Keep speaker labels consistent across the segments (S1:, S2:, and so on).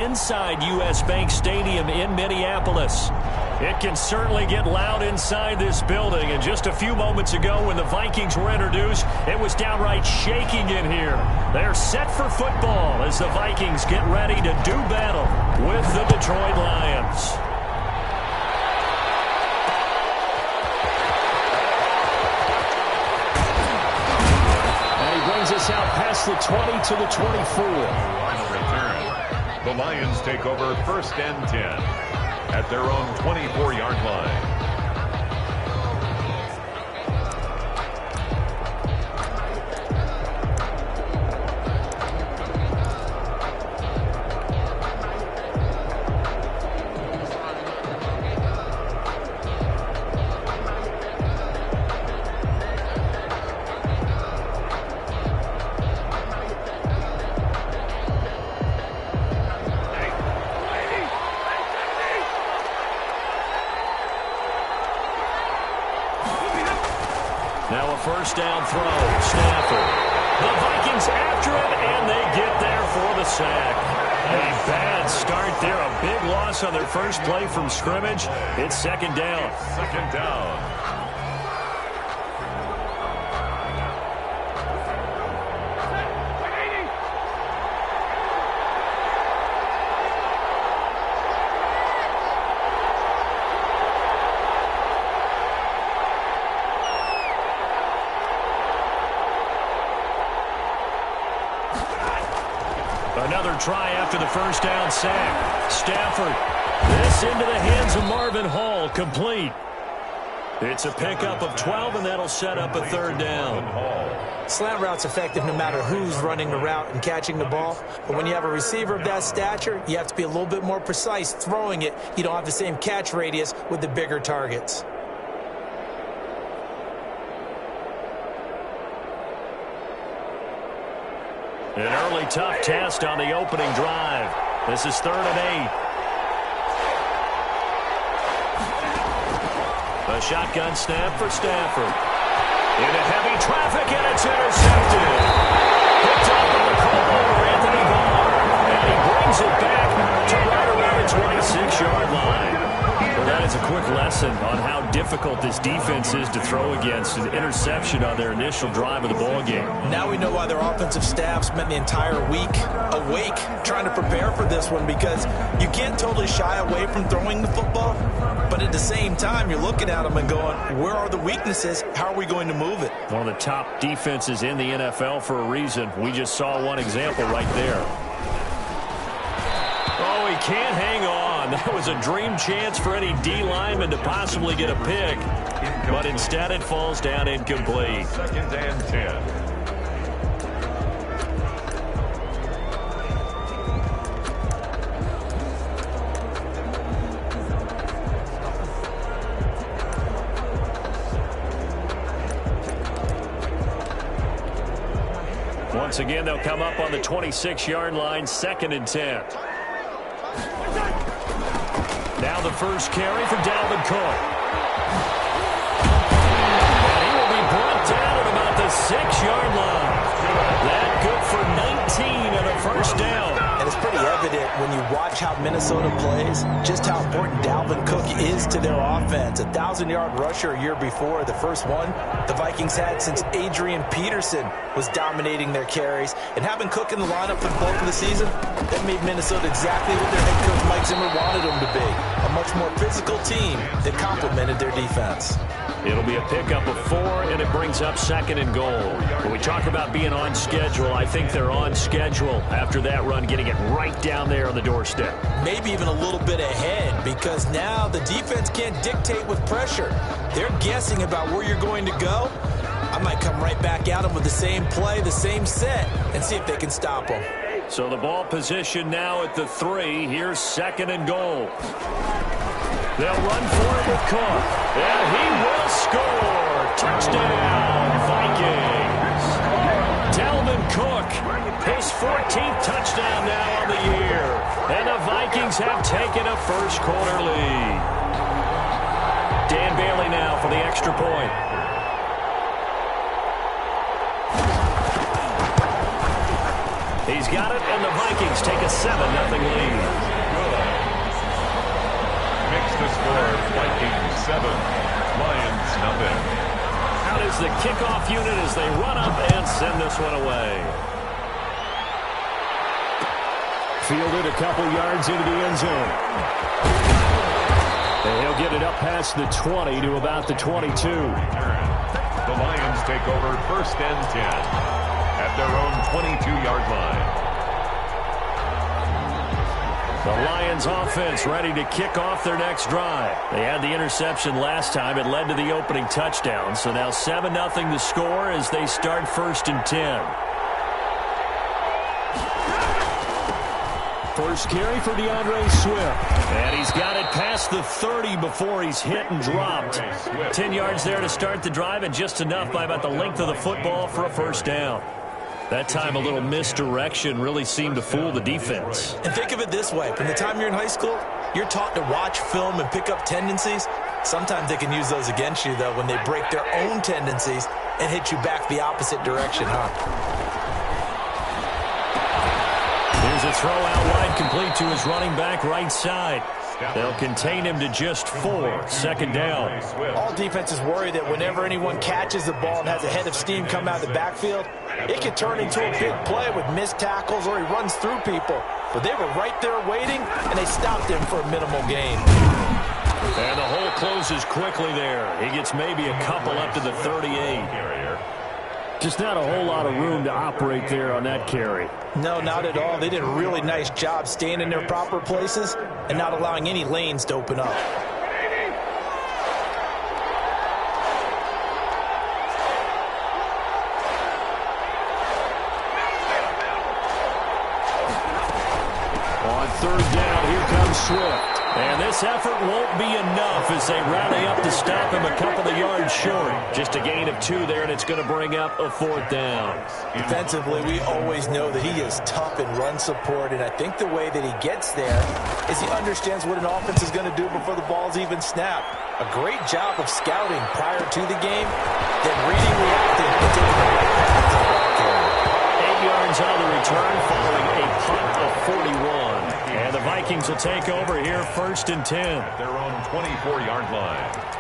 S1: Inside U.S. Bank Stadium in Minneapolis. It can certainly get loud inside this building. And just a few moments ago when the Vikings were introduced, it was downright shaking in here. They're set for football as the Vikings get ready to do battle with the Detroit Lions. And he brings us out past the 20 to the 24.
S2: On return, the Lions take over 1st and 10 at their own 24-yard line.
S1: Now a first down throw. Stafford. The Vikings after it, and they get there for the sack. A bad start there. A big loss on their first play from scrimmage. It's 2nd down.
S2: 2nd down.
S1: Another try after the first down sack. Stafford. This into the hands of Marvin Hall. Complete. It's a pickup of 12, and that'll set up a 3rd down.
S3: Slant route's effective no matter who's running the route and catching the ball. But when you have a receiver of that stature, you have to be a little bit more precise throwing it. You don't have the same catch radius with the bigger targets.
S1: An early tough test on the opening drive. This is 3rd and 8. A shotgun snap for Stafford. Into heavy traffic, and it's intercepted. Picked up on the call over Anthony Barr. And he brings it back to right around the 26-yard line. Well, that is a quick lesson on how difficult this defense is to throw against. An interception on their initial drive of the ballgame.
S3: Now we know why their offensive staff spent the entire week awake trying to prepare for this one, because you can't totally shy away from throwing the football, but at the same time you're looking at them and going, where are the weaknesses? How are we going to move it?
S1: One of the top defenses in the NFL for a reason. We just saw one example right there. Oh, he can't hang on. That was a dream chance for any D lineman to possibly get a pick. But instead it falls down incomplete.
S2: 2nd and 10.
S1: Once again, they'll come up on the 26-yard line, 2nd and 10. Now the first carry for Dalvin Cook. And he will be brought down at about the 6-yard line. That good for 19 and a first down.
S3: And it's pretty evident when you watch how Minnesota plays, just how important Dalvin Cook is to their offense. 1,000-yard rusher a year before, the first one the Vikings had since Adrian Peterson was dominating their carries. And having Cook in the lineup for the bulk of the season, that made Minnesota exactly what their head coach Mike Zimmer wanted them to be. A much more physical team that complemented their defense.
S1: It'll be a pickup of 4, and it brings up 2nd and goal. When we talk about being on schedule, I think they're on schedule after that run, getting it right down there on the doorstep.
S3: Maybe even a little bit ahead, because now the defense can't dictate with pressure. They're guessing about where you're going to go. I might come right back at them with the same play, the same set, and see if they can stop them.
S1: So the ball position now at the 3. Here's 2nd and goal. They'll run for it with Cook. And he will score. Touchdown, Vikings. Dalvin Cook, his 14th touchdown now on the year. And the Vikings have taken a first-quarter lead. Dan Bailey now for the extra point. He's got it, and the Vikings take a 7-0 lead.
S2: Makes the score Vikings 7, Lions nothing.
S1: Out is the kickoff unit as they run up and send this one away. Fielded a couple yards into the end zone. And he'll get it up past the 20 to about the 22.
S2: The Lions take over 1st and 10 at their own 22-yard line.
S1: The Lions offense ready to kick off their next drive. They had the interception last time. It led to the opening touchdown. So now 7-0 the score as they start 1st and 10. First carry for DeAndre Swift. And he's got it past the 30 before he's hit and dropped. 10 yards there to start the drive, and just enough by about the length of the football for a first down. That time a little misdirection really seemed to fool the defense.
S3: And think of it this way. From the time you're in high school, you're taught to watch film and pick up tendencies. Sometimes they can use those against you, though, when they break their own tendencies and hit you back the opposite direction, huh?
S1: Here's a throw out wide, complete to his running back right side. They'll contain him to just 4. Second down.
S3: All defenses worry that whenever anyone catches the ball and has a head of steam come out of the backfield, it could turn into a big play with missed tackles or he runs through people. But they were right there waiting, and they stopped him for a minimal gain.
S1: And the hole closes quickly there. He gets maybe a couple up to the 38. Just not a whole lot of room to operate there on that carry.
S3: No, not at all. They did a really nice job staying in their proper places and not allowing any lanes to open up.
S1: On 3rd down, here comes Swift. And this effort won't be enough as they rally up to stop him a couple of yards short. Just a gain of 2 there, and it's going to bring up a 4th down.
S3: Defensively, we always know that he is tough in run support, and I think the way that he gets there is he understands what an offense is going to do before the ball's even snapped. A great job of scouting prior to the game, then reading, reacting, and taking the right path to the ball carrier.
S1: 8 yards on the return following a punt of 41. And the Vikings will take over here 1st and 10.
S2: At their own 24-yard line.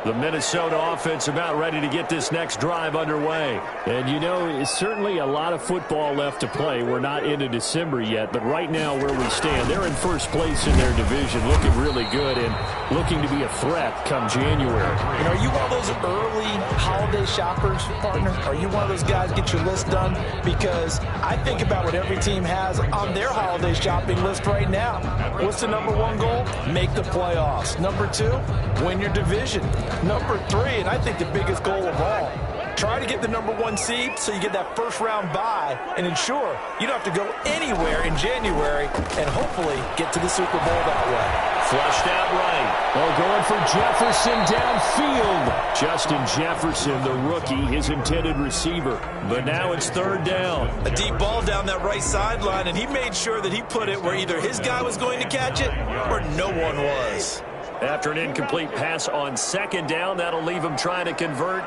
S1: The Minnesota offense about ready to get this next drive underway. And, you know, it's certainly a lot of football left to play. We're not into December yet, but right now where we stand, they're in 1st place in their division, looking really good and looking to be a threat come January.
S3: And are you one of those early holiday shoppers, partner? Are you one of those guys get your list done? Because I think about what every team has on their holiday shopping list right now. What's the #1 goal? Make the playoffs. #2, win your division. #3, and I think the biggest goal of all, try to get the #1 seed so you get that first-round bye and ensure you don't have to go anywhere in January and hopefully get to the Super Bowl that way.
S1: Flushed out right. Oh, going for Jefferson downfield. Justin Jefferson, the rookie, his intended receiver. But now it's 3rd down.
S3: A deep ball down that right sideline, and he made sure that he put it where either his guy was going to catch it or no one was.
S1: After an incomplete pass on 2nd down, that'll leave him trying to convert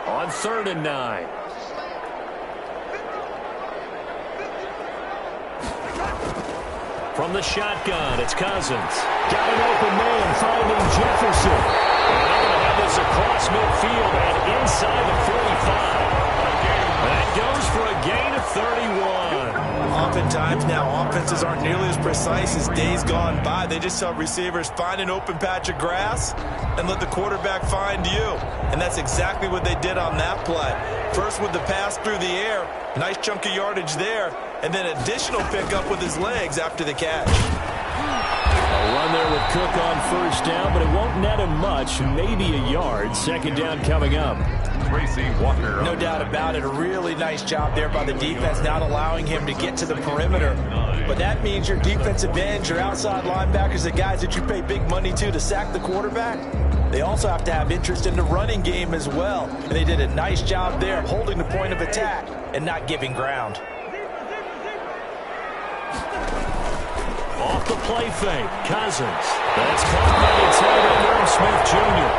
S1: on 3rd and 9. From the shotgun, it's Cousins. Got an open man finding Jefferson. And they're going to have this across midfield and inside the 45. That goes for a gain of 31.
S3: Oftentimes now, offenses aren't nearly as precise as days gone by. They just tell receivers, find an open patch of grass and let the quarterback find you. And that's exactly what they did on that play. First with the pass through the air, nice chunk of yardage there, and then additional pickup with his legs after the catch.
S1: A run there with Cook on 1st down, but it won't net him much, maybe a yard. 2nd down coming up.
S2: Tracy Walker.
S3: No doubt about it. A really nice job there by the defense, not allowing him to get to the perimeter. But that means your defensive ends, your outside linebackers, the guys that you pay big money to sack the quarterback, they also have to have interest in the running game as well. And they did a nice job there holding the point of attack and not giving ground.
S1: Off the play fake, Cousins. That's caught by the tight end, Aaron Smith Jr.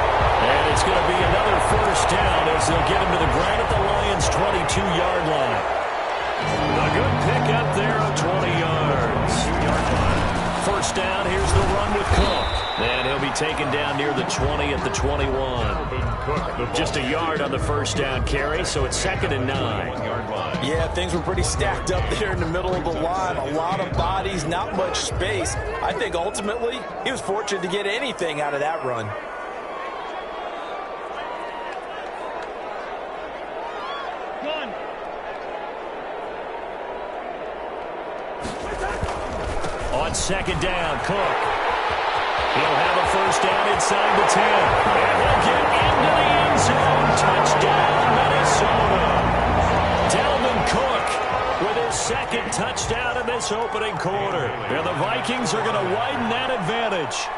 S1: And it's going to be another first down as they'll get him to the ground at the Lions' 22-yard line. A good pickup there of 20 yards. First down, here's the run with Cook. And he'll be taken down near the 20 at the 21. Just a yard on the first down carry, so it's 2nd and 9.
S3: Yeah, things were pretty stacked up there in the middle of the line. A lot of bodies, not much space. I think ultimately he was fortunate to get anything out of that run.
S1: On 2nd down, Cook. He'll have a first down inside the 10. And he'll get into the end zone. Touchdown, Minnesota. Dalvin Cook with his 2nd touchdown in this opening quarter. And the Vikings are going to widen that advantage.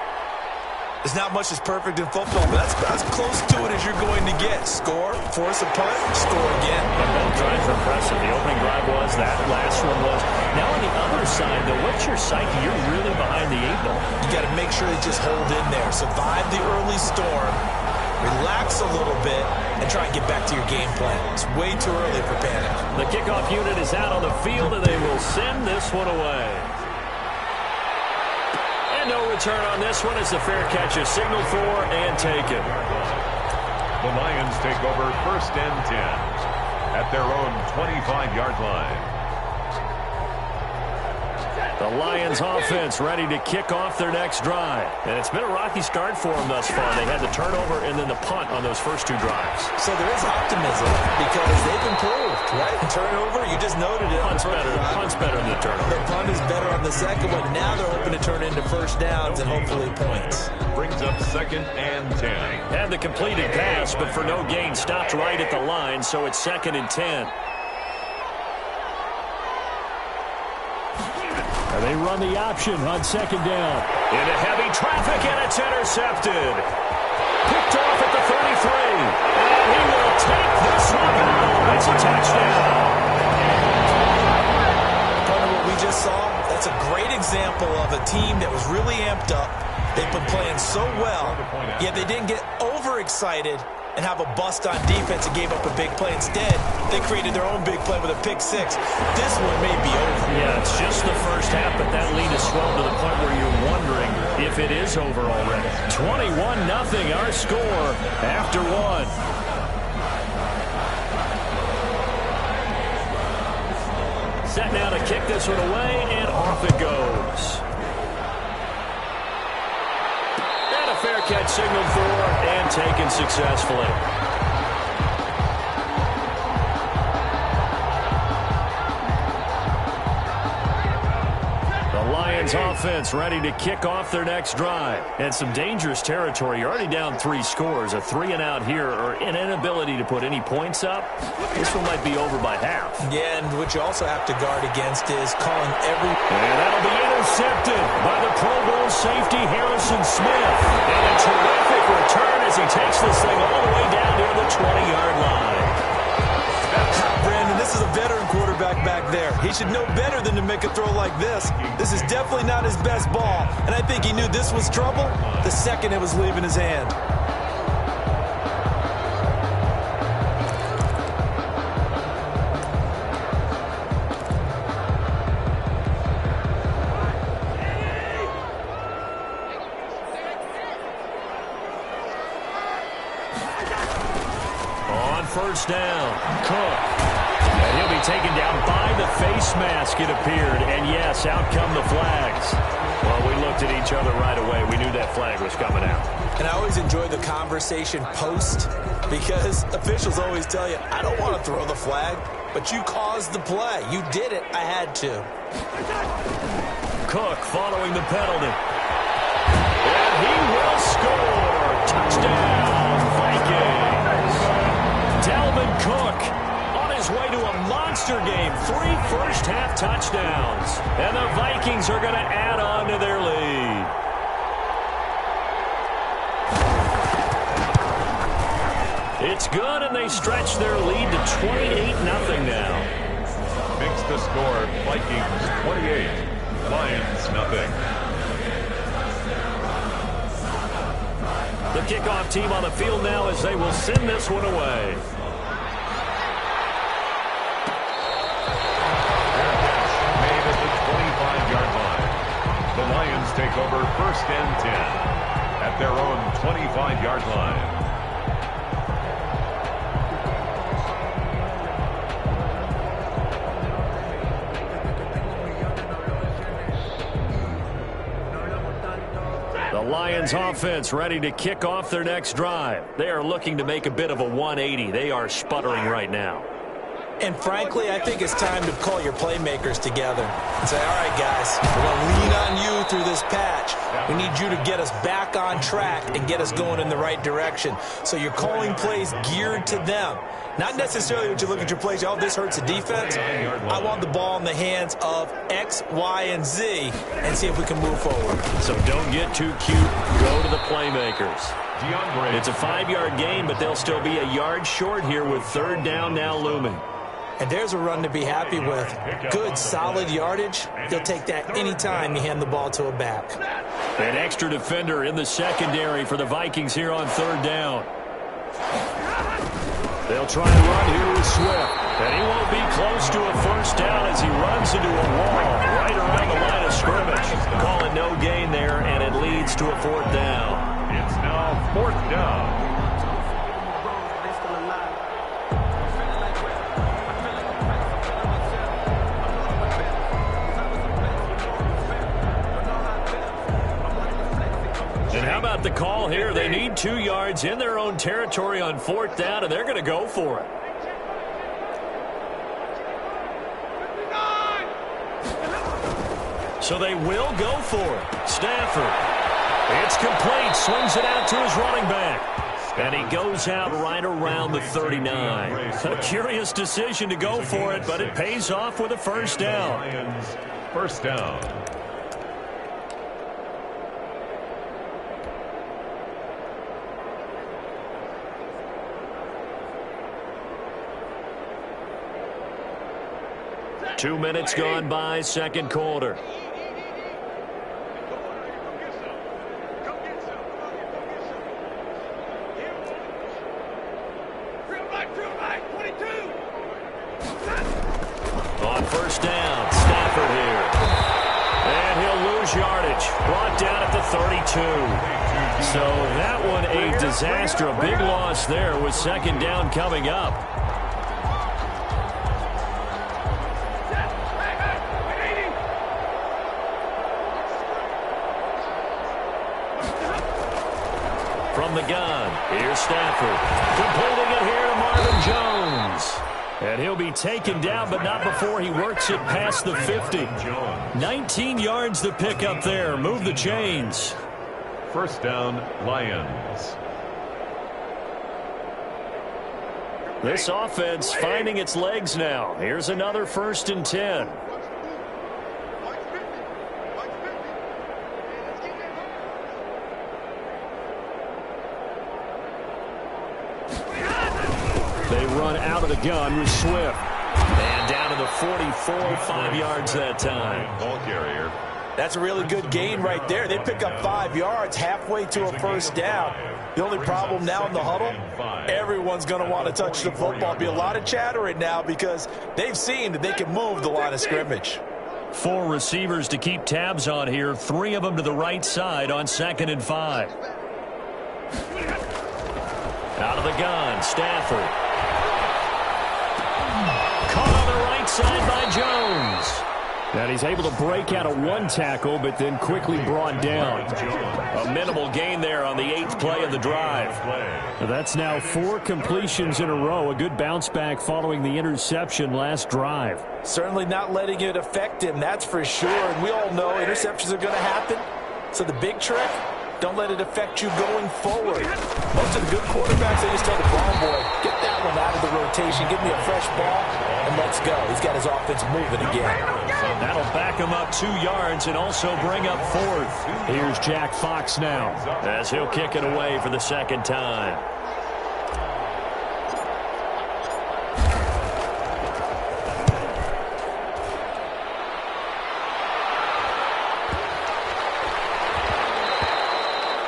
S3: There's not much that's perfect in football, but that's about as close to it as you're going to get. Score, force a punt, score again.
S1: And both drives were impressive. The opening drive was, that last one was. Now on the other side, though, what's your psyche? You're really behind the 8 ball.
S3: You got to make sure they just hold in there. Survive the early storm, relax a little bit, and try and get back to your game plan. It's way too early for panic.
S1: The kickoff unit is out on the field, and they will send this one away. And no return on this one as the fair catch is signaled for and taken.
S2: The Lions take over 1st and 10 at their own 25-yard line.
S1: The Lions offense ready to kick off their next drive. And it's been a rocky start for them thus far. They had the turnover and then the punt on those first 2 drives.
S3: So there is optimism because they've improved, right? Turnover, you just noted it.
S1: Punt's better than the turnover.
S3: The punt is better on the second one. Now they're hoping to turn into first downs and hopefully points.
S2: Brings up 2nd and 10.
S1: Had the completed pass, but for no gain, stopped right at the line, so it's 2nd and 10. And they run the option on 2nd down. Into heavy traffic, and it's intercepted. Picked off at the 33. And he will take this one home. It's a touchdown.
S3: Part of what we just saw, that's a great example of a team that was really amped up. They've been playing so well, yet they didn't get overexcited and have a bust on defense and gave up a big play. Instead, they created their own big play with a pick 6. This one may be over.
S1: Yeah, it's just the first half, but that lead is swelled to the point where you're wondering if it is over already. 21-0 our score after 1. Set now to kick this one away, and off it goes. Fair catch signaled for and taken successfully. The Lions offense ready to kick off their next drive. And some dangerous territory. You're already down 3 scores. A 3-and-out here or an inability to put any points up. This one might be over by half.
S3: Yeah, and what you also have to guard against is calling every...
S1: And that'll be intercepted by the Pro Bowl safety Harrison Smith. And a terrific return as he takes this thing all the way down near the 20-yard line.
S3: Brandon, this is a veteran quarterback back there. He should know better than to make a throw like this. This is definitely not his best ball, and I think he knew this was trouble the second it was leaving his hand.
S1: On first down, Cook. And he'll be taken down by the face mask, it appeared. And yes, out come the flags. Well, we looked at each other right away. We knew that flag was coming out.
S3: And I always enjoy the conversation post because officials always tell you, I don't want to throw the flag, but you caused the play. You did it. I had to.
S1: Cook following the penalty. And he will score. Touchdown, Vikings. Dalvin Cook on his way to a monster game. 3 first-half touchdowns. And the Vikings are going to add on to their lead. It's good, and they stretch their lead to 28-0 now.
S2: Makes the score Vikings 28, Lions nothing.
S1: The kickoff team on the field now as they will send this one away.
S2: Made at the 25-yard line. The Lions take over 1st and 10 at their own 25-yard line.
S1: The Lions offense ready to kick off their next drive. They are looking to make a bit of a 180. They are sputtering right now.
S3: And frankly, I think it's time to call your playmakers together and say, all right, guys, we're going to lean on you through this patch. We need you to get us back on track and get us going in the right direction. So you're calling plays geared to them. Not necessarily when you look at your plays, oh, this hurts the defense. I want the ball in the hands of X, Y, and Z and see if we can move forward.
S1: So don't get too cute. Go to the playmakers. It's a 5-yard gain, but they'll still be a yard short here with 3rd down now looming.
S3: And there's a run to be happy with. Good, solid yardage. You'll take that anytime you hand the ball to a back.
S1: An extra defender in the secondary for the Vikings here on 3rd down. They'll try and run here with Swift. And he won't be close to a 1st down as he runs into a wall right around the line of scrimmage. Call it no gain there, and it leads to a 4th down.
S2: It's now 4th down.
S1: And how about the call here? They need 2 yards in their own territory on 4th down, and they're going to go for it. So they will go for it. Stafford. It's complete. Swings it out to his running back. And he goes out right around the 39. A curious decision to go for it, but it pays off with a 1st down.
S2: 1st down.
S1: Two minutes gone by, 2nd quarter. On 1st down, Stafford here. And he'll lose yardage. Brought down at the 32. So that one a disaster. A big loss there with 2nd down coming up. From the gun, here's Stafford. Completing it here to Marvin Jones. And he'll be taken down, but not before he works it past the 50. 19 yards to pick up there. Move the chains.
S2: 1st down, Lions.
S1: This offense finding its legs now. Here's another 1st and 10. They run out of the gun with Swift. And down to the 44, 5 yards that time.
S2: Ball carrier.
S3: That's a really good gain right there. They pick up 5 yards halfway to a 1st down. The only problem now in the huddle, everyone's going to want to touch the football. Be a lot of chatter right now because they've seen that they can move the line of scrimmage.
S1: 4 receivers to keep tabs on here. 3 of them to the right side on 2nd and 5. Out of the gun, Stafford. Caught on the right side by Jones. And he's able to break out of 1 tackle, but then quickly brought down. A minimal gain there on the 8th play of the drive. That's now 4 completions in a row. A good bounce back following the interception last drive.
S3: Certainly not letting it affect him, that's for sure. And we all know interceptions are going to happen. So the big trick, don't let it affect you going forward. Most of the good quarterbacks, they just tell the ball boy, get that one out of the rotation, give me a fresh ball, and let's go. He's got his offense moving again.
S1: That'll back him up 2 yards and also bring up 4th. Here's Jack Fox now as he'll kick it away for the 2nd time.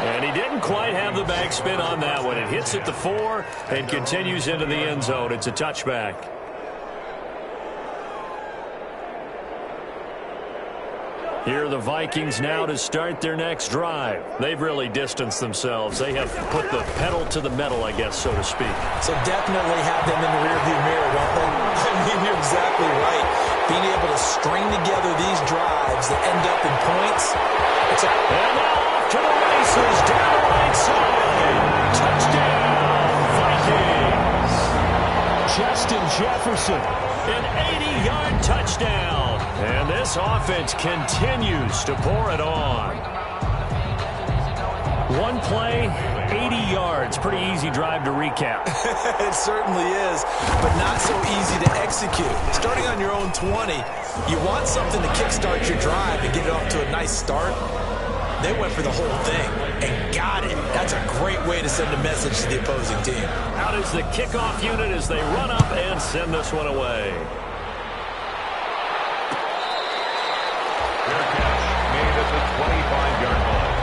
S1: And he didn't quite have the backspin on that one. It hits at the 4 and continues into the end zone. It's a touchback. Here are the Vikings now to start their next drive. They've really distanced themselves. They have put the pedal to the metal, I guess, so to speak.
S3: So definitely have them in the rearview mirror, don't they? I mean, you're exactly right. Being able to string together these drives that end up in points.
S1: And now off to the races, down the right side. Touchdown, Vikings. Justin Jefferson, an 80-yard touchdown. And this offense continues to pour it on. One play, 80 yards. Pretty easy drive to recap.
S3: It certainly is, but not so easy to execute. Starting on your own 20, you want something to kickstart your drive and get it off to a nice start. They went for the whole thing and got it. That's a great way to send a message to the opposing team.
S1: Out is the kickoff unit as they run up and send this one away.
S2: Their catch made at the 25-yard line.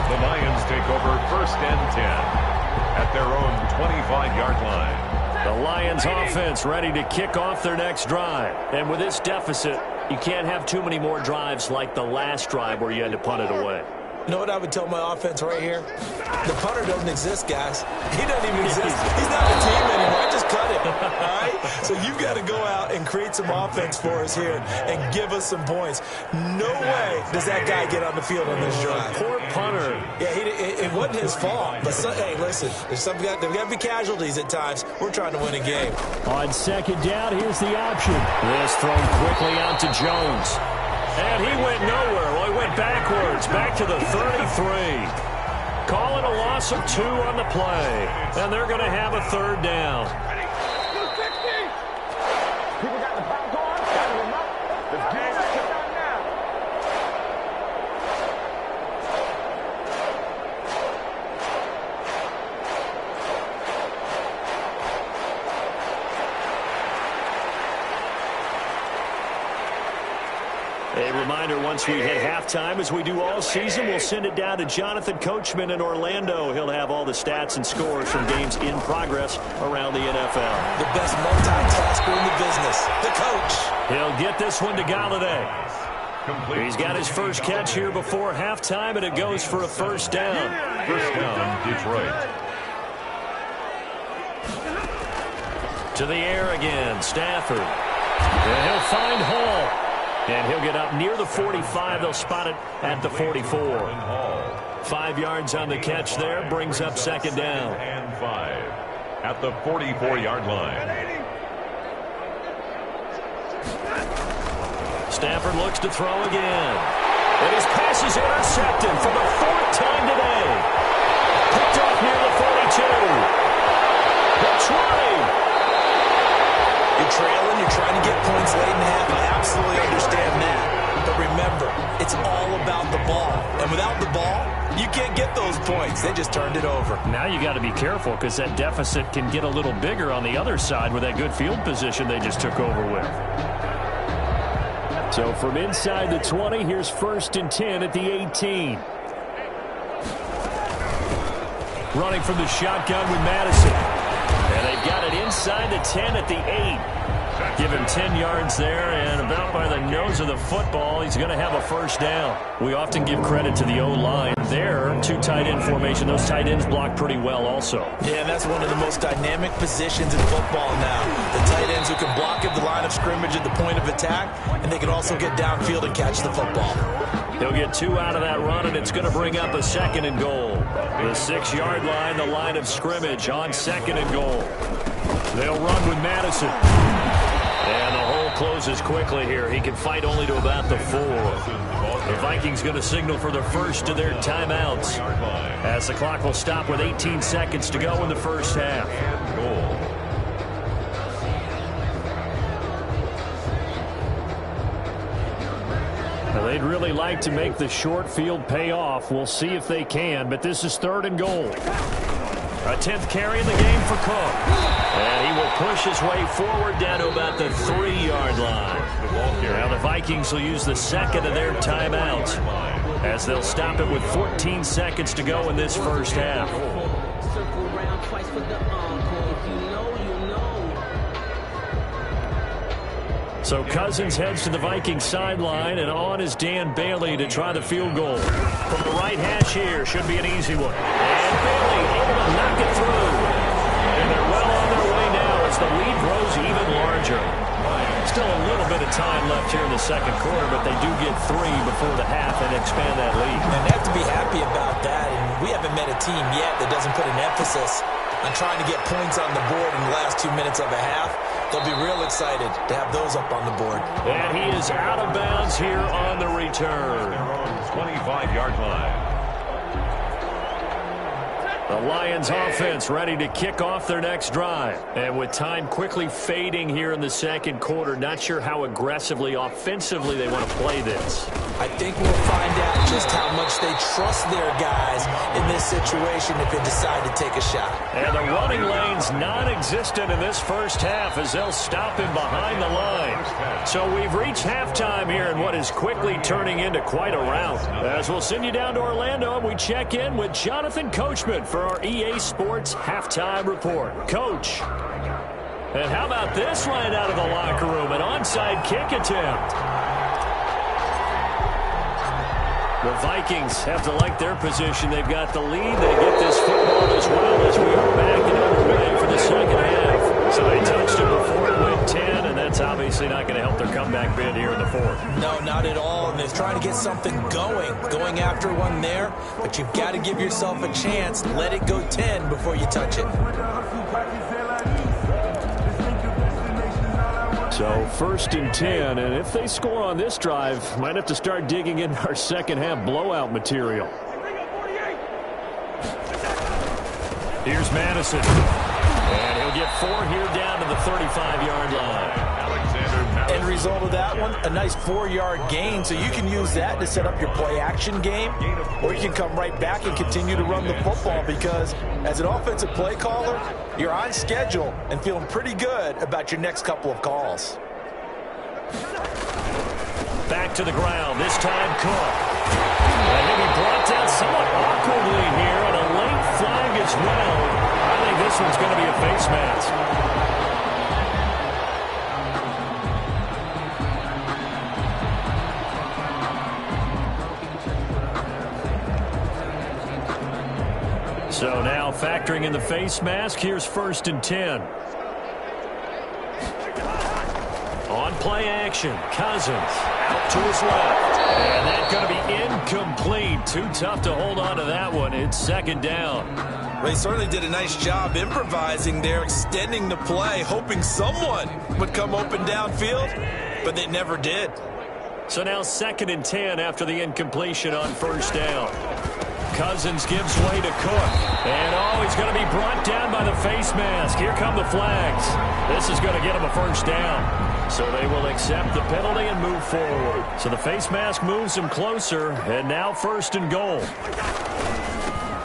S2: The Lions take over 1st and 10 at their own 25-yard line.
S1: The Lions offense ready to kick off their next drive. And with this deficit, you can't have too many more drives like the last drive where you had to punt it away.
S3: You know what I would tell my offense right here? The punter doesn't exist, guys. He doesn't even exist. He's not a team anymore. I just cut him. All right? So you've got to go out and create some offense for us here and give us some points. No way does that guy get on the field on this drive.
S1: Poor punter.
S3: Yeah, it wasn't his fault. But, hey, listen, there's got to be casualties at times. We're trying to win a game.
S1: On second down, here's the option. This thrown quickly out to Jones. And he went nowhere. Well, he went backwards, back to the 33. Calling a loss of 2 on the play. And they're going to have a 3rd down.
S4: People got the popcorn. Let's get it done now.
S1: A reminder, once we hit halftime, as we do all season, we'll send it down to Jonathan Coachman in Orlando. He'll have all the stats and scores from games in progress around the NFL.
S3: The best multitasker in the business, the coach.
S1: He'll get this one to Galladay. He's got his first catch here before halftime, and it goes for a 1st down.
S2: 1st down, Detroit.
S1: To the air again, Stafford. And he'll find Hall. And he'll get up near the 45. They'll spot it at the 44. 5 yards on the catch there. Brings up 2nd down.
S2: And 5 at the 44-yard line.
S1: Stafford looks to throw again. And his pass is intercepted for the 4th time today. Picked off near the 42. The 20.
S3: You're trailing, you're trying to get points late in half. I absolutely understand that. But remember, it's all about the ball. And without the ball, you can't get those points. They just turned it over.
S1: Now you got to be careful because that deficit can get a little bigger on the other side with that good field position they just took over with. So from inside the 20, here's 1st and 10 at the 18. Running from the shotgun with Madison. And they've got it inside the 10 at the 8. Give him 10 yards there, and about by the nose of the football, he's going to have a 1st down. We often give credit to the O-line. There, 2 tight end formation. Those tight ends block pretty well also.
S3: Yeah, and that's one of the most dynamic positions in football now. The tight ends who can block at the line of scrimmage at the point of attack, and they can also get downfield and catch the football.
S1: He'll get 2 out of that run, and it's going to bring up a 2nd and goal. The 6-yard line, the line of scrimmage on 2nd and goal. They'll run with Madison. And the hole closes quickly here. He can fight only to about the 4. The Vikings going to signal for the first of their timeouts as the clock will stop with 18 seconds to go in the first half. Now, they'd really like to make the short field pay off. We'll see if they can, but this is 3rd and goal. A 10th carry in the game for Cook. And he will push his way forward down to about the 3-yard line. Now the Vikings will use the 2nd of their timeouts. as they'll stop it with 14 seconds to go in this first half.
S5: Circle around twice for the encore. If you know, you know.
S1: So Cousins heads to the Vikings sideline, and on is Dan Bailey to try the field goal. From the right hash here, should be an easy one. And Bailey able to knock it through. And they're well on their way now as the lead grows even larger. Still a little bit of time left here in the second quarter, but they do get 3 before the half and expand that lead.
S3: And they have to be happy about that. And we haven't met a team yet that doesn't put an emphasis on trying to get points on the board in the last 2 minutes of a half. They'll be real excited to have those up on the board.
S1: And he is out of bounds here on the return.
S2: 25-yard line.
S1: The Lions offense ready to kick off their next drive. And with time quickly fading here in the second quarter, not sure how aggressively, offensively they want to play this.
S3: I think we'll find out just how much they trust their guys in this situation if they decide to take a shot.
S1: And the running lane's non-existent in this first half as they'll stop him behind the line. So we've reached halftime here in what is quickly turning into quite a rout. As we'll send you down to Orlando and we check in with Jonathan Coachman for our EA Sports Halftime Report. Coach. And how about this right out of the locker room? An onside kick attempt. The Vikings have to like their position. They've got the lead. They get this football as well as we are back and underway for the second half. So they touched it before it went 10, and that's obviously not going to help their comeback bid here in the fourth.
S3: No, not at all. And they're trying to get something going after one there. But you've got to give yourself a chance. Let it go 10 before you touch it.
S1: So first and 10, and if they score on this drive, might have to start digging in our second half blowout material. Here's Madison. And he'll get 4 here down to the 35-yard line.
S3: End result of that one, a nice 4-yard gain, so you can use that to set up your play-action game, or you can come right back and continue to run the football because as an offensive play caller, you're on schedule and feeling pretty good about your next couple of calls.
S1: Back to the ground, this time Cook. And he'll be brought down somewhat awkwardly here, and a late flag as well. I think this one's going to be a face mask. So now factoring in the face mask, here's first and 10. On play action, Cousins out to his left. And that's going to be incomplete. Too tough to hold on to that one. It's second down.
S3: They certainly did a nice job improvising there, extending the play, hoping someone would come open downfield, but they never did.
S1: So now second and 10 after the incompletion on first down. Cousins gives way to Cook. And, he's going to be brought down by the face mask. Here come the flags. This is going to get him a first down. So they will accept the penalty and move forward. So the face mask moves him closer. And now first and goal.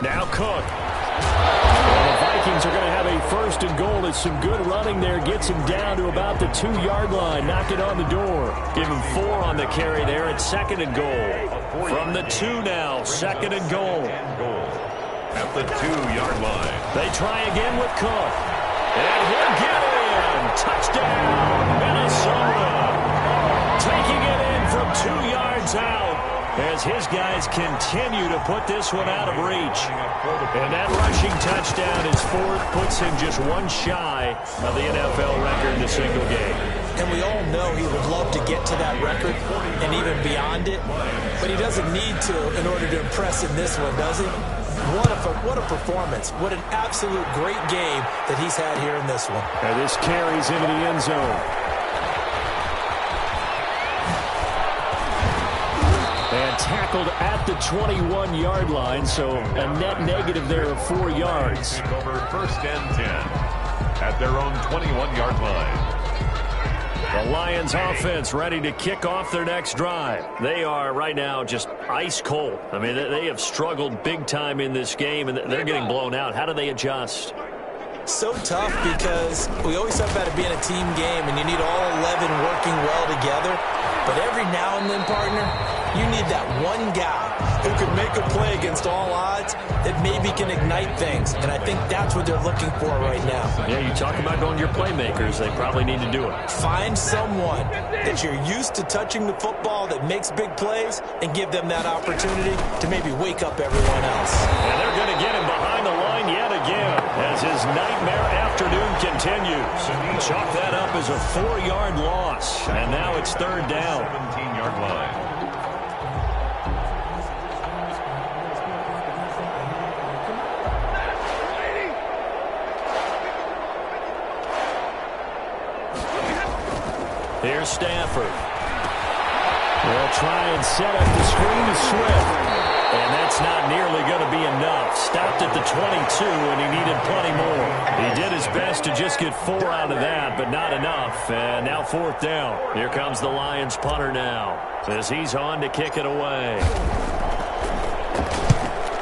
S1: Now Cook. Well, the Vikings are going to have a first and goal. It's some good running there. Gets him down to about the 2-yard line. Knock it on the door. Give him 4 on the carry there. It's second and goal. From the 2 now, second and goal.
S2: At the 2-yard line.
S1: They try again with Cook. And he'll get in. Touchdown, Minnesota. Taking it in from 2 yards out as his guys continue to put this one out of reach. And that rushing touchdown is 4th, puts him just 1 shy of the NFL record in a single game.
S3: And we all know he would love to get to that record and even beyond it, but he doesn't need to in order to impress in this one, does he? What a performance. What an absolute great game that he's had here in this one.
S1: And this carries into the end zone. And tackled at the 21-yard line, so a net negative there of 4 yards.
S2: Over first and 10 at their own 21-yard line.
S1: The Lions offense ready to kick off their next drive. They are right now just ice cold. I mean, they have struggled big time in this game, and they're getting blown out. How do they adjust?
S3: So tough because we always talk about it being a team game, and you need all 11 working well together. But every now and then, partner, You need that one guy who can make a play against all odds that maybe can ignite things. And I think that's what they're looking for right now.
S1: Yeah, you talk about going to your playmakers. They probably need to do it.
S3: Find someone that you're used to touching the football that makes big plays and give them that opportunity to maybe wake up everyone else.
S1: And they're going to get him behind the line yet again as his nightmare afternoon continues. Chalk that up as a 4-yard loss. And now it's third down.
S2: 17-yard line.
S1: Here's Stafford. They'll try and set up the screen to Swift. And that's not nearly going to be enough. Stopped at the 22, and he needed plenty more. He did his best to just get 4 out of that, but not enough. And now fourth down. Here comes the Lions punter now as he's on to kick it away.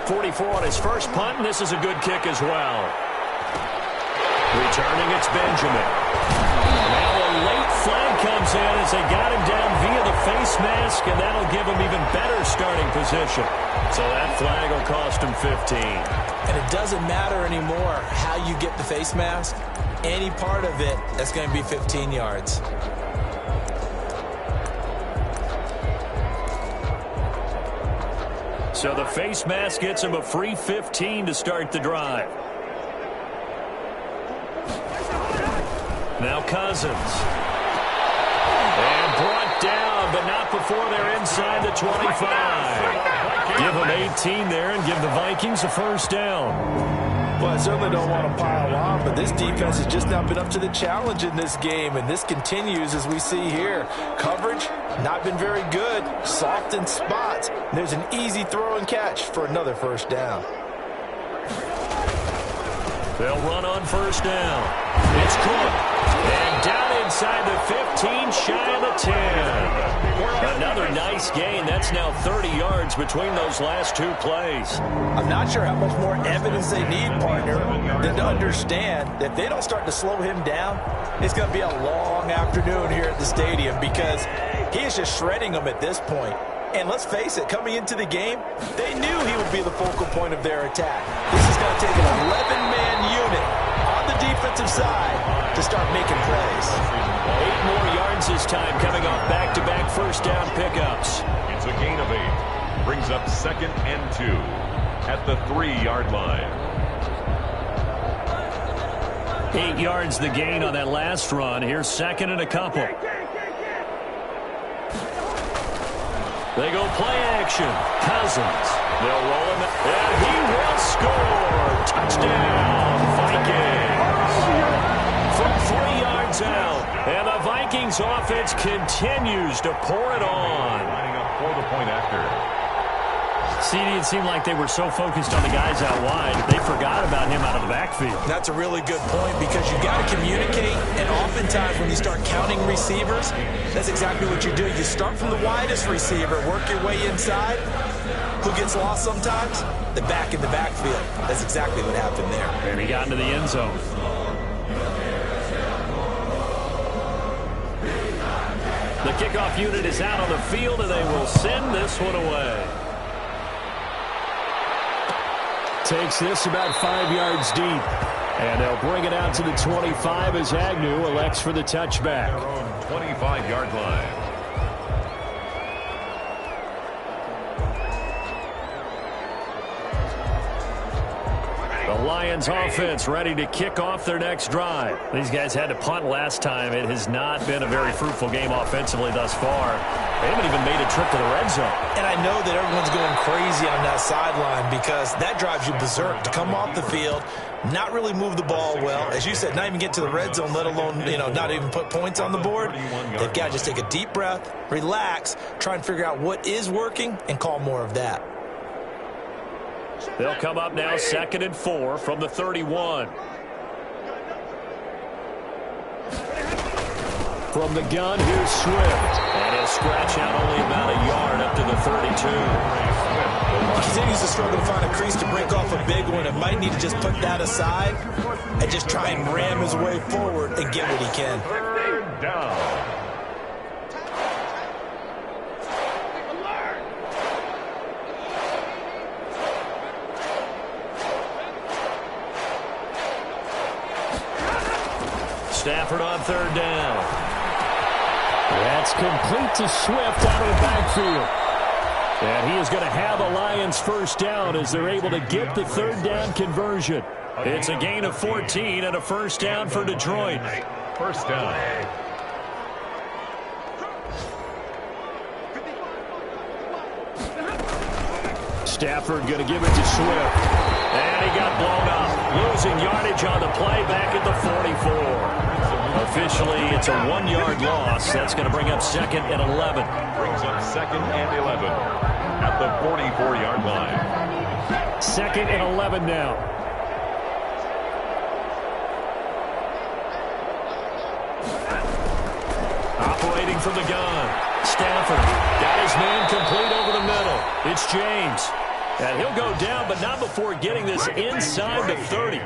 S1: 44 on his first punt, and this is a good kick as well. Returning, it's Benjamin. Now a late flag comes in as they got him down via the face mask, and that'll give him even better starting position. So that flag will cost him 15.
S3: And it doesn't matter anymore how you get the face mask. Any part of it, that's going to be 15 yards.
S1: So the face mask gets him a free 15 to start the drive. Now Cousins. And brought down, but not before they're inside the 25. Give them 18 there and give the Vikings a first down.
S3: Well, I certainly don't want to pile on, but this defense has just not been up to the challenge in this game, and this continues as we see here. Coverage, not been very good. Soft in spots. There's an easy throw and catch for another first down.
S1: They'll run on first down. It's Cook. And down inside the 15, shy of the 10. Another nice gain. That's now 30 yards between those last two plays.
S3: I'm not sure how much more evidence they need, partner, than to understand that if they don't start to slow him down, it's going to be a long afternoon here at the stadium because he is just shredding them at this point. And let's face it, coming into the game, they knew he would be the focal point of their attack. This is going to take an 11-man unit on the defensive side to start making plays.
S1: 8 more yards this time, coming off back-to-back first down pickups.
S2: It's a gain of 8. Brings up 2nd and 2 at the 3-yard line.
S1: 8 yards the gain on that last run. Here's second and a couple. They go play action. Cousins. They'll roll him, and he will score. Touchdown, Vikings. From 3 yards out, and the Vikings offense continues to pour it on.
S2: Lining up for the point after.
S1: CD, it seemed like they were so focused on the guys out wide, they forgot about him out of the backfield.
S3: That's a really good point because you got to communicate, and oftentimes when you start counting receivers, that's exactly what you do. You start from the widest receiver, work your way inside. Who gets lost sometimes? The back in the backfield. That's exactly what happened there.
S1: And he got into the end zone. The kickoff unit is out on the field, and they will send this one away. Takes this about 5 yards deep. And they'll bring it out to the 25 as Agnew elects for the touchback.
S2: Their own 25-yard line.
S1: The Lions offense ready to kick off their next drive. These guys had to punt last time. It has not been a very fruitful game offensively thus far. They haven't even made a trip to the red zone. And I know that everyone's going crazy on that sideline because that drives you berserk to come off the field, not really move the ball well. As you said, not even get to the red zone, let alone, not even put points on the board. They've got to just take a deep breath, relax, try and figure out what is working, and call more of that. They'll come up now 2nd and 4 from the 31. From the gun, here's Swift. And he'll scratch out only about a yard up to the 32. He continues to struggle to find a crease to break off a big one and might need to just put that aside and just try and ram his way forward and get what he can.
S2: Third down.
S1: Stafford on third down.
S6: That's complete to Swift out of the backfield.
S1: And he is going to have a Lions first down as they're able to get the third down conversion. It's a gain of 14 and a first down for Detroit.
S2: First down.
S1: Stafford going to give it to Swift. And he got blown up. Losing yardage on the play back at the 44. Officially, it's a 1-yard loss. That's going to bring up second and 11.
S2: Brings up second and 11 at the 44-yard line.
S1: Second and 11 now. Operating from the gun. Stafford got his man complete over the middle. It's James. And he'll go down, but not before getting this inside the 30.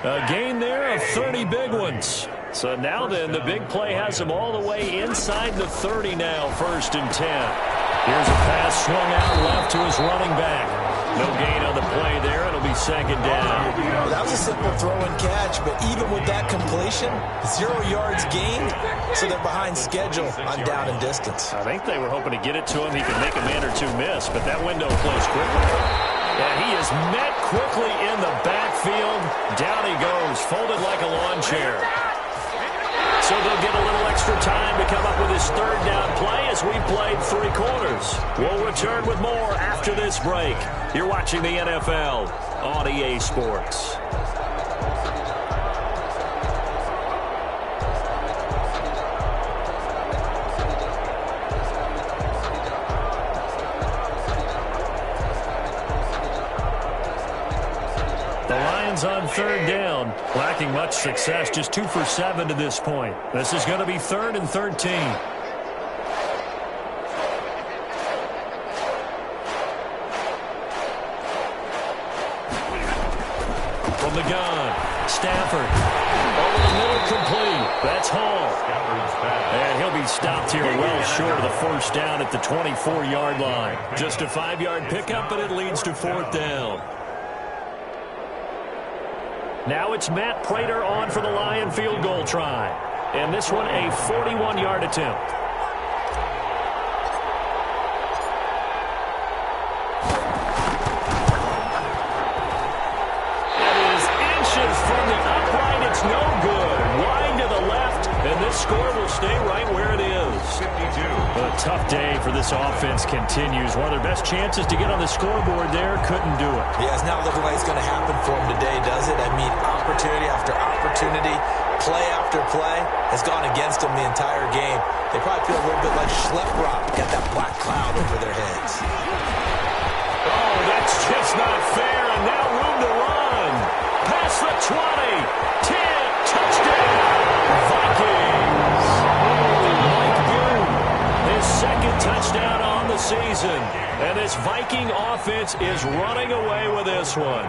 S1: A gain there of 30 big ones. So now then, the big play has him all the way inside the 30 now, first and 10. Here's a pass swung out left to his running back. No gain on the play there. It'll be second down.
S3: Well, that was a simple throw and catch, but even with that completion, 0 yards gained, so they're behind schedule on down and distance.
S1: I think they were hoping to get it to him. He could make a man or two miss, but that window closed quickly. And he is met quickly in the backfield. Down he goes, folded like a lawn chair. So they'll get a little extra time to come up with his third down play as we played 3 quarters. We'll return with more after this break. You're watching the NFL on EA Sports. On third down, lacking much success, just 2 for 7 to this point. This is going to be 3rd and 13. From the gun, Stafford over the middle, complete. That's Hall, and he'll be stopped here well short of the first down at the 24-yard line. Just a 5-yard pickup, but it leads to 4th down. Now it's Matt Prater on for the Lion field goal try. And this one a 41-yard attempt. That is inches from the upright. It's no good. Wide to the left, and this score will stay right where it is.
S2: 52.
S1: A tough day for this offense continues. One of their best chances to get on the scoreboard there, couldn't do it.
S3: Yeah, it's not looking like it's going to happen for him today, does it? I mean, opportunity after opportunity, play after play has gone against them the entire game. They probably feel a little bit like Schlepp-Rock, got that black cloud over their heads.
S1: Oh, that's just not fair, and now room to run. Past the 20, 10, touchdown, Vikings. Mike Boone, his second touchdown on the season. And this Viking offense is running away with this one.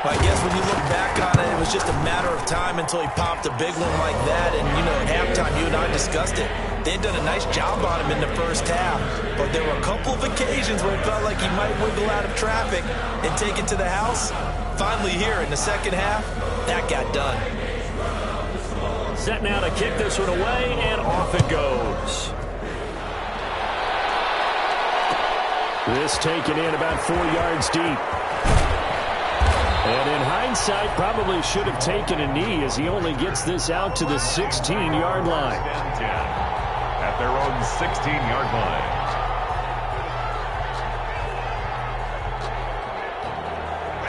S3: Well, I guess when you look back on it, it was just a matter of time until he popped a big one like that. And, you know, at halftime, you and I discussed it. They had done a nice job on him in the first half. But there were a couple of occasions where it felt like he might wiggle out of traffic and take it to the house. Finally here in the second half, that got done.
S1: Set now to kick this one away, and off it goes. This taken in about 4 yards deep. And in hindsight, probably should have taken a knee as he only gets this out to the 16-yard line.
S2: At their own 16-yard line.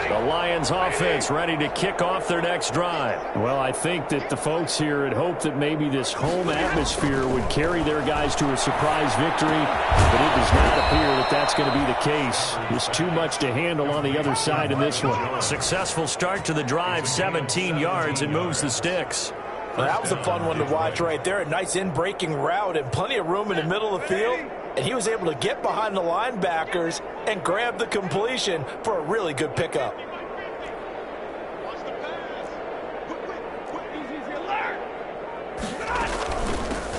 S1: The Lions offense ready to kick off their next drive. Well, I think that the folks here had hoped that maybe this home atmosphere would carry their guys to a surprise victory, but it does not appear that that's going to be the case. There's too much to handle on the other side in this one. Successful start to the drive, 17 yards, and moves the sticks.
S3: Well, that was a fun one to watch right there. A nice in-breaking route and plenty of room in the middle of the field. And he was able to get behind the linebackers and grab the completion for a really good pickup.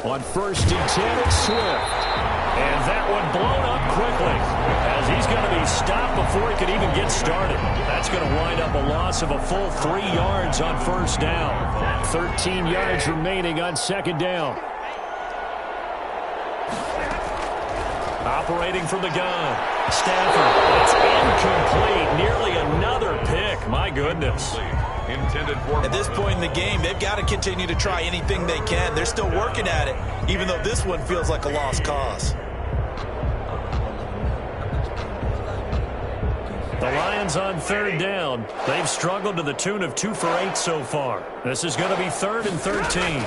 S1: On 1st and 10, it's Swift. And that one blown up quickly as he's going to be stopped before he could even get started. That's going to wind up a loss. loss of a full 3 yards on first down.
S6: 13 yards remaining on second down.
S1: Operating from the gun. Stafford. It's incomplete. Nearly another pick. My goodness.
S2: Intended for
S3: at this point in the game, they've got to continue to try anything they can. They're still working at it, even though this one feels like a lost cause.
S1: The Lions on third down. They've struggled to the tune of 2 for 8 so far. This is going to be 3rd and 13.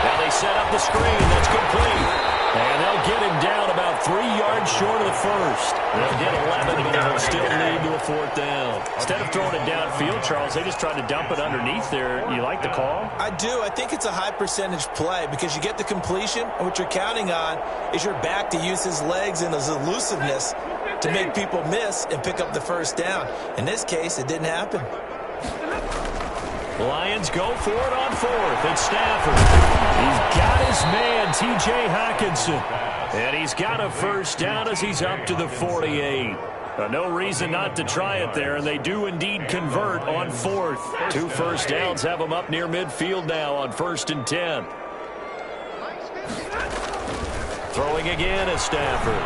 S1: Now they set up the screen. That's complete. And they'll get him down about 3 yards short of the first. They'll get 11, but it'll still lead to a 4th down. Instead of throwing it downfield, Charles, they just tried to dump it underneath there. You like the call?
S3: I do. I think it's a high percentage play because you get the completion, and what you're counting on is your back to use his legs and his elusiveness to make people miss and pick up the first down. In this case, it didn't happen.
S1: Lions go for it on 4th. It's Stafford. He's got his man, T.J. Hockenson. And he's got a first down as he's up to the 48. No reason not to try it there, and they do indeed convert on 4th. 2 first downs have them up near midfield now on 1st and 10. Throwing again is Stafford.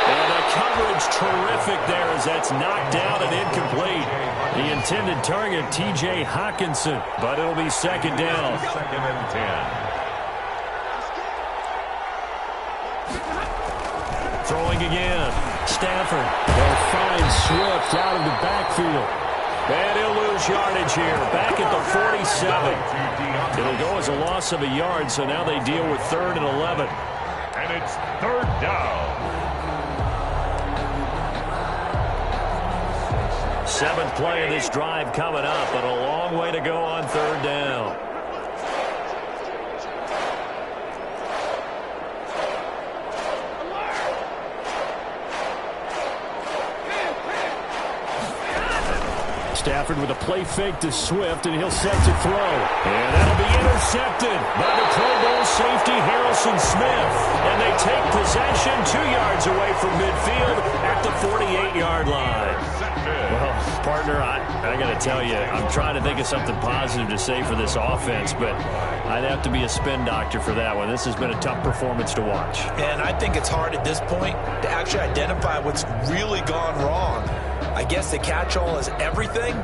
S1: And the coverage terrific there as that's knocked down and incomplete. The intended target, T.J. Hockenson, but it'll be 2nd down.
S2: 2nd and 10.
S1: Throwing again. Stafford.
S6: They'll find Swift out of the backfield.
S1: And he'll lose yardage here. Back at the 47. It'll go as a loss of a yard, so now they deal with 3rd and 11.
S2: And it's 3rd down.
S1: 7th play of this drive coming up, but a long way to go on 3rd down.
S6: Stafford with a play fake to Swift, and he'll set to throw.
S1: And that'll be intercepted by the Pro Bowl safety Harrison Smith. And they take possession 2 yards away from midfield at the 48-yard line. Well, partner, I got to tell you, I'm trying to think of something positive to say for this offense, but I'd have to be a spin doctor for that one. This has been a tough performance to watch.
S3: And I think it's hard at this point to actually identify what's really gone wrong. I guess the catch-all is everything.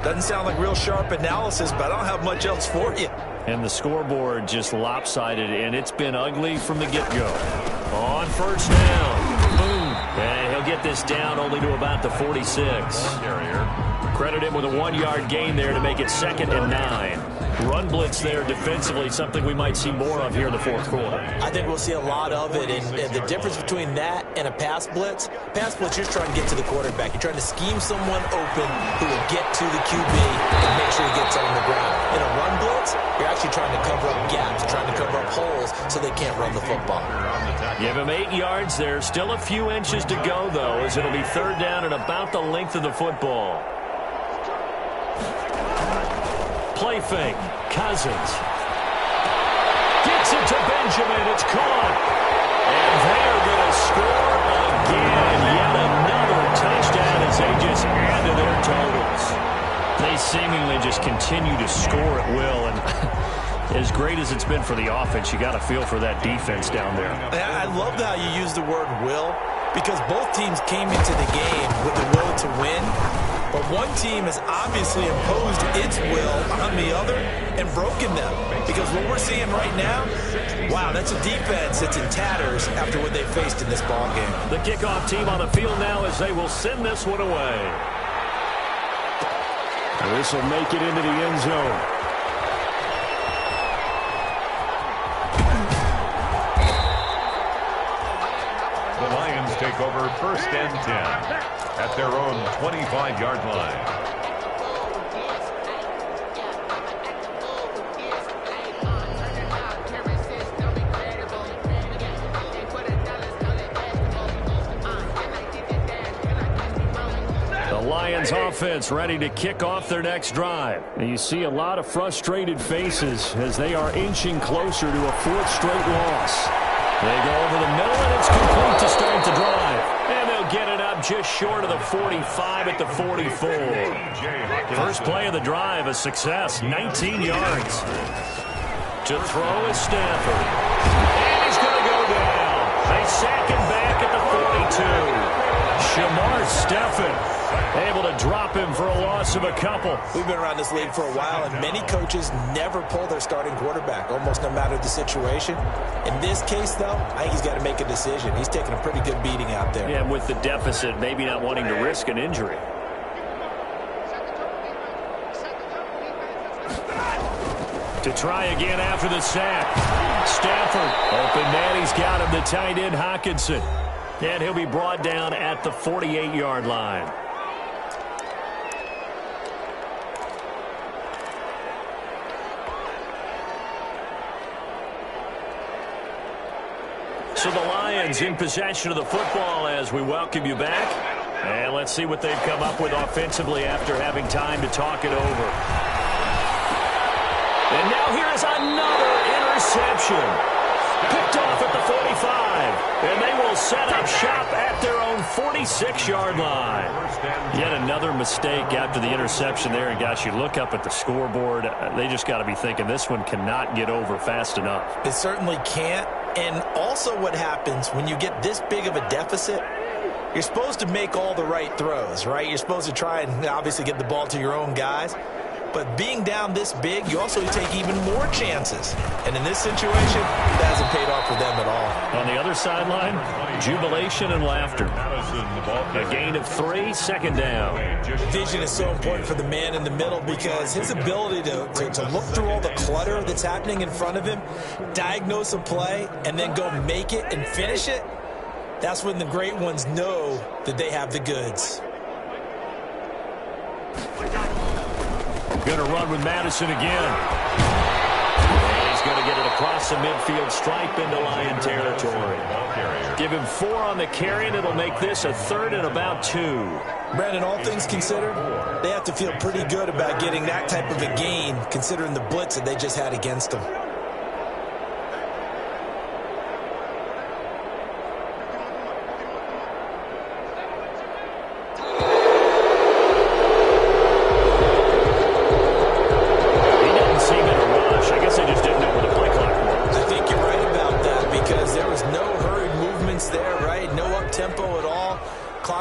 S3: Doesn't sound like real sharp analysis, but I don't have much else for you.
S1: And the scoreboard just lopsided, and it's been ugly from the get-go. On 1st down. Boom. And he'll get this down only to about the 46. Credit him with a 1-yard gain there to make it 2nd and 9. Run blitz there defensively, something we might see more of here in the 4th quarter.
S3: I think we'll see a lot of it, and the difference between that and a pass blitz, you're just trying to get to the quarterback. You're trying to scheme someone open who will get to the QB and make sure he gets on the ground. In a run blitz, you're actually trying to cover up gaps, trying to cover up holes so they can't run the football.
S1: Give him 8 yards there. Still a few inches to go, though, as it'll be 3rd down and about the length of the football. Play fake. Cousins. Gets it to Benjamin. It's caught. And they're going to score again. Yet another touchdown as they just add to their totals. They seemingly just continue to score at will. And as great as it's been for the offense, you got to feel for that defense down there.
S3: I love how you use the word will, because both teams came into the game with the will to win. But one team has obviously imposed its will on the other and broken them. Because what we're seeing right now, wow, that's a defense that's in tatters after what they faced in this ballgame.
S1: The kickoff team on the field now as they will send this one away.
S6: This will make it into the end zone.
S2: The Lions take over 1st and 10. At their own 25-yard line.
S1: The Lions offense ready to kick off their next drive.
S6: And you see a lot of frustrated faces as they are inching closer to a 4th straight loss.
S1: They go over the middle, and it's complete to start the drive. And they'll get it up up just short of the 45 at the 44. First play of the drive, a success, 19 yards. To throw is Stafford. And he's going to go down. They sack him back at the 42. Shamar Stephen able to drop him for a loss of a couple.
S3: We've been around this league for a while, and many coaches never pull their starting quarterback, almost no matter the situation. In this case, though, I think he's got to make a decision. He's taking a pretty good beating out there.
S1: Yeah, with the deficit, maybe not wanting to risk an injury. To try again after the sack. Stafford, open man, he's got him, the tight end Hockenson. And he'll be brought down at the 48-yard line. So the Lions in possession of the football as we welcome you back. And let's see what they've come up with offensively after having time to talk it over. And now here is another interception. Picked off at the 45. And they will set up shop at their own 46-yard line. Yet another mistake after the interception there. And, guys, you look up at the scoreboard. They just got to be thinking this one cannot get over fast enough.
S3: It certainly can't. And also what happens when you get this big of a deficit, you're supposed to make all the right throws, right? You're supposed to try and obviously get the ball to your own guys. But being down this big, you also take even more chances. And in this situation, it hasn't paid off for them at all.
S1: On the other sideline, jubilation and laughter. A gain of 3, second down.
S3: Vision is so important for the man in the middle because his ability to look through all the clutter that's happening in front of him, diagnose a play, and then go make it and finish it, that's when the great ones know that they have the goods.
S1: Going to run with Madison again. And he's going to get it across the midfield stripe into Lion territory. Give him 4 on the carry, and it'll make this a 3rd and about 2.
S3: Brandon, all things considered, they have to feel pretty good about getting that type of a gain considering the blitz that they just had against them.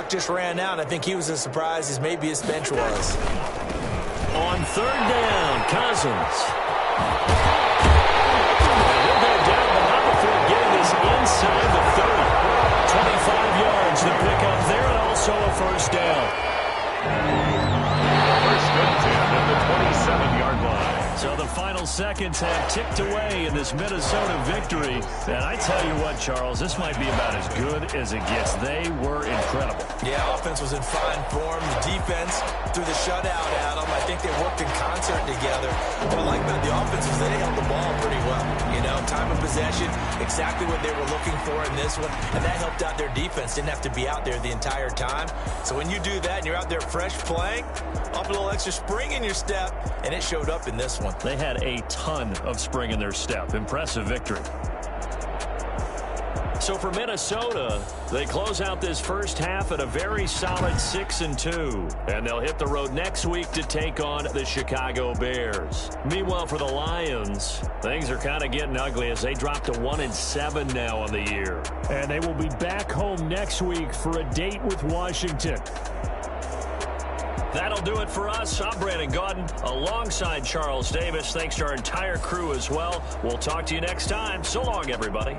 S3: Just ran out. I think he was as surprised as maybe his bench was.
S1: On 3rd down, Cousins. He'll go down the hop before getting this inside the 30. 25 yards to pick up there, and also a first down.
S2: First and 10 at the 27-yard line.
S1: So the final seconds have ticked away in this Minnesota victory. And I tell you what, Charles, this might be about as good as it gets. They were incredible.
S3: Yeah, offense was in fine form. The defense threw the shutout at them. I think they worked in concert together. What I like about the offense is they held the ball pretty well. You know, time of possession, exactly what they were looking for in this one. And that helped out their defense. Didn't have to be out there the entire time. So when you do that and you're out there fresh playing, up a little extra spring in your step, and it showed up in this one.
S1: They had a ton of spring in their step. Impressive victory. So for Minnesota, they close out this first half at a very solid 6-2. And they'll hit the road next week to take on the Chicago Bears. Meanwhile, for the Lions, things are kind of getting ugly as they drop to 1-7 now on the year. And they will be back home next week for a date with Washington. That'll do it for us. I'm Brandon Gaudin alongside Charles Davis. Thanks to our entire crew as well. We'll talk to you next time. So long, everybody.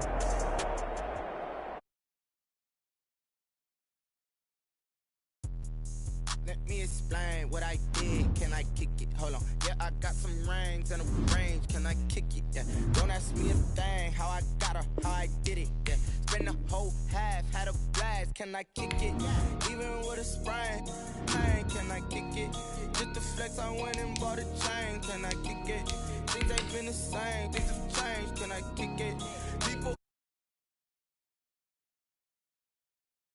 S7: Let me explain what I did. Can I kick it? Hold on. Yeah, I got some rings and a range. Can I kick it? Yeah. Don't ask me a thing. How I got her, how I did it. Yeah. Spend the whole half, had a blast. Can I kick it? Even with a sprain, can I kick it? Just the flex, I went and bought a chain. Can I kick it? Things ain't been the same. Things have changed. Can I kick it? People